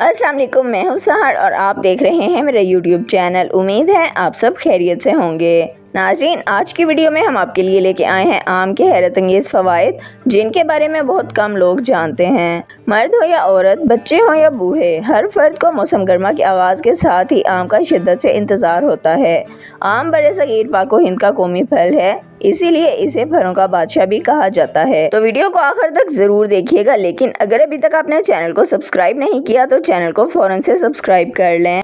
अस्सलाम वालेकुम, मैं हूँ सहर और आप देख रहे हैं मेरा यूट्यूब चैनल। उम्मीद है आप सब खैरियत से होंगे। नाज़रीन, आज की वीडियो में हम आपके लिए लेके आए हैं आम के हैरत अंगेज़ फ़वाइद, जिनके बारे में बहुत कम लोग जानते हैं। मर्द हो या औरत, बच्चे हो या बूढ़े, हर फर्द को मौसम गर्मा के आगाज़ के साथ ही आम का शिद्दत से इंतज़ार होता है। आम बरसगीर पाक व हिंद का कौमी फल है, इसीलिए इसे फलों का बादशाह भी कहा जाता है। तो वीडियो को आखिर तक ज़रूर देखिएगा, लेकिन अगर अभी तक आपने चैनल को सब्सक्राइब नहीं किया तो चैनल को फ़ौरन से सब्सक्राइब कर लें।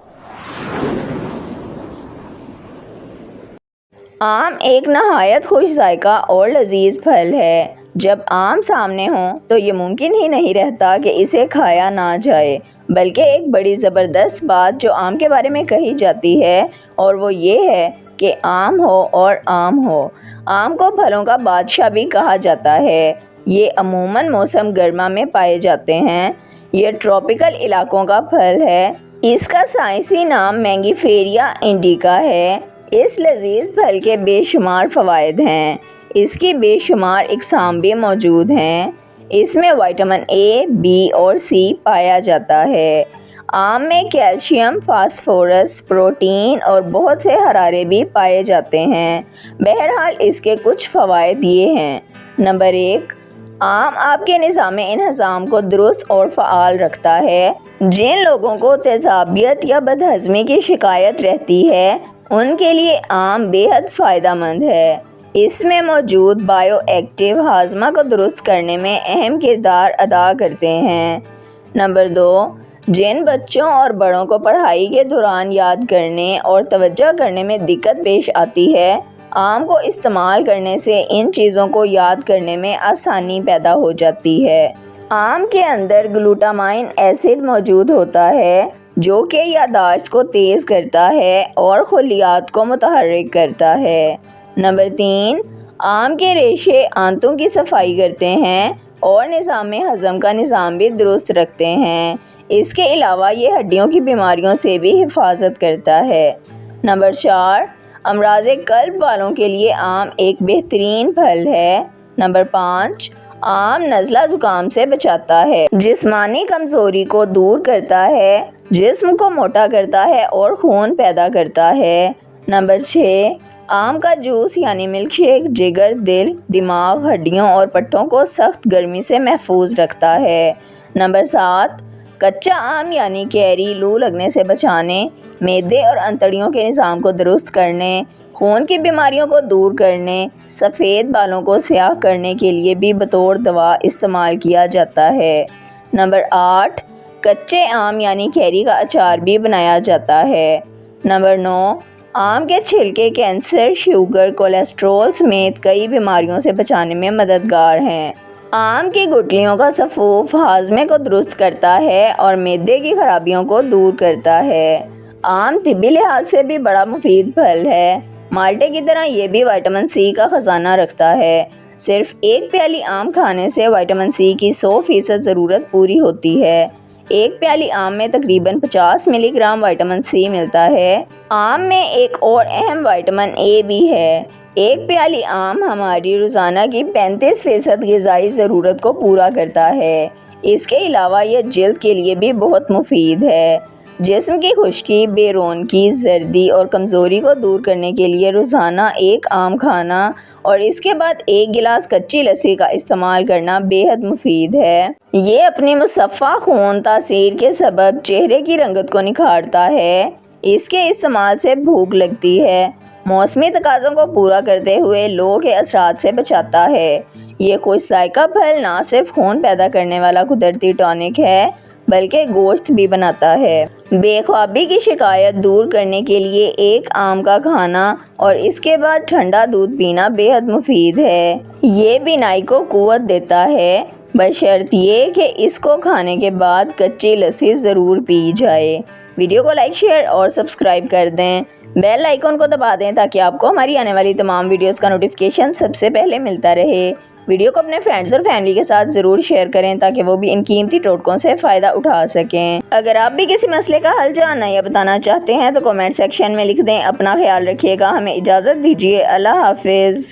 आम एक नहायत खुश जायका और लजीज फल है। जब आम सामने हो तो ये मुमकिन ही नहीं रहता कि इसे खाया ना जाए, बल्कि एक बड़ी ज़बरदस्त बात जो आम के बारे में कही जाती है और वो ये है कि आम हो और आम हो। आम को फलों का बादशाह भी कहा जाता है। ये अमूमन मौसम गर्मा में पाए जाते हैं। ये ट्रॉपिकल इलाकों का फल है। इसका साइंसी नाम मैंगीफेरिया इंडिका है। इस लजीज फल के बेशुमार फ़वाइद हैं। इसकी बेशुमार इक़साम भी मौजूद हैं। इसमें विटामिन ए, बी और सी पाया जाता है। आम में कैल्शियम, फास्फोरस, प्रोटीन और बहुत से हरारे भी पाए जाते हैं। बहरहाल इसके कुछ फ़वाइद ये हैं। नंबर 1, आम आपके निज़ाम इंहज़ाम को दुरुस्त और फ़आल रखता है। जिन लोगों को तेज़ाबियत या बदहज़मी की शिकायत रहती है, उनके लिए आम बेहद फ़ायदेमंद है। इसमें मौजूद बायो एक्टिव हाजमा को दुरुस्त करने में अहम किरदार अदा करते हैं। नंबर 2, जिन बच्चों और बड़ों को पढ़ाई के दौरान याद करने और तवज्जो करने में दिक्कत पेश आती है, आम को इस्तेमाल करने से इन चीज़ों को याद करने में आसानी पैदा हो जाती है। आम के अंदर ग्लूटामाइन एसिड मौजूद होता है, जो कि याददाश्त को तेज़ करता है और खुलियात को मुतहर्रिक करता है। नंबर 3, आम के रेशे आंतों की सफाई करते हैं और निज़ाम हज़म का निज़ाम भी दुरुस्त रखते हैं। इसके अलावा ये हड्डियों की बीमारियों से भी हिफाजत करता है। नंबर 4, अमराज़े क़ल्ब वालों के लिए आम एक बेहतरीन फल है। नंबर 5, आम नज़ला ज़ुकाम से बचाता है, जिस्मानी कमज़ोरी को दूर करता है, जिस्म को मोटा करता है और खून पैदा करता है। नंबर 6, आम का जूस यानी मिल्क शेक जिगर, दिल, दिमाग, हड्डियों और पट्टों को सख्त गर्मी से महफूज रखता है। नंबर 7, कच्चा आम यानी कैरी लू लगने से बचाने, मैदे और अंतड़ियों के निज़ाम को दुरुस्त करने, खून की बीमारियों को दूर करने, सफ़ेद बालों को स्याह करने के लिए भी बतौर दवा इस्तेमाल किया जाता है। नंबर 8, कच्चे आम यानी कैरी का अचार भी बनाया जाता है। नंबर 9, आम के छिलके कैंसर, शुगर, कोलेस्ट्रॉल समेत कई बीमारियों से बचाने में मददगार हैं। आम की गुठलियों का सफूफ हाजमे को दुरुस्त करता है और मैदे की खराबियों को दूर करता है। आम तिब्बी लिहाज से भी बड़ा मुफीद फल है। माल्टे की तरह ये भी विटामिन सी का ख़जाना रखता है। सिर्फ एक प्याली आम खाने से विटामिन सी की 100% ज़रूरत पूरी होती है। एक प्याली आम में तकरीबन 50 मिलीग्राम विटामिन सी मिलता है। आम में एक और अहम विटामिन ए भी है। एक प्याली आम हमारी रोज़ाना की 35% ग़िज़ाई ज़रूरत को पूरा करता है। इसके अलावा यह जल्द के लिए भी बहुत मुफीद है। जिस्म की खुश्की, बेरौनकी, जर्दी और कमज़ोरी को दूर करने के लिए रोज़ाना एक आम खाना और इसके बाद एक गिलास कच्ची लस्सी का इस्तेमाल करना बेहद मुफीद है। ये अपनी मुसफ़्फ़ा खून तासीर के सबब चेहरे की रंगत को निखारता है। इसके इस्तेमाल से भूख लगती है। मौसमी तकाज़ों को पूरा करते हुए लो के असरात से बचाता है। ये खुश जायका फल ना सिर्फ खून पैदा करने वाला कुदरती टॉनिक है, बल्कि गोश्त भी बनाता है। बेख्वाबी की शिकायत दूर करने के लिए एक आम का खाना और इसके बाद ठंडा दूध पीना बेहद मुफीद है। ये बीनाई को कुव्वत देता है, बशर्त ये कि इसको खाने के बाद कच्ची लस्सी ज़रूर पी जाए। वीडियो को लाइक, शेयर और सब्सक्राइब कर दें। बेल आइकन को दबा दें ताकि आपको हमारी आने वाली तमाम वीडियोज़ का नोटिफिकेशन सबसे पहले मिलता रहे। वीडियो को अपने फ्रेंड्स और फैमिली के साथ ज़रूर शेयर करें ताकि वो भी इन कीमती टोटकों से फ़ायदा उठा सकें। अगर आप भी किसी मसले का हल जानना या बताना चाहते हैं तो कमेंट सेक्शन में लिख दें। अपना ख्याल रखिएगा। हमें इजाज़त दीजिए। अल्लाह हाफिज़।